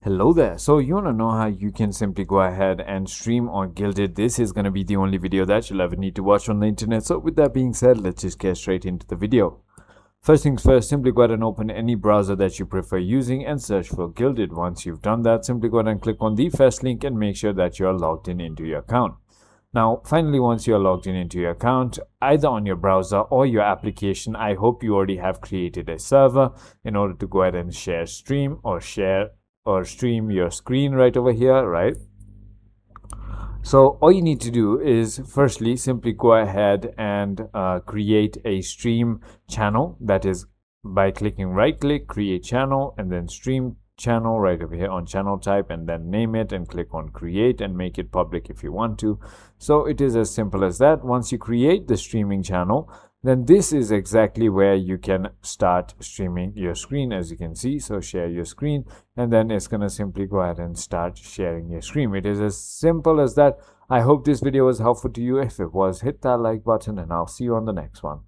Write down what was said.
Hello there. So you want to know how you can simply go ahead and stream on Gilded. This is going to be the only video that you'll ever need to watch on the internet. So with that being said, let's just get straight into the video. First things first, simply go ahead and open any browser that you prefer using and search for Gilded. Once you've done that, simply go ahead and click on the first link and make sure that you're logged in into your account. Now, finally, once you're logged in into your account, either on your browser or your application, I hope you already have created a server in order to go ahead and stream or stream your screen right over here, right? So all you need to do is firstly simply go ahead and create a stream channel. That is by clicking right click, create channel, and then stream channel right over here on channel type, and then name it and click on create and make it public if you want to. So it is as simple as that. Once you create the streaming channel, then this is exactly where you can start streaming your screen, as you can see. So share your screen, and then it's going to simply go ahead and start sharing your screen. It is as simple as that. I hope this video was helpful to you. If it was, hit that like button, and I'll see you on the next one.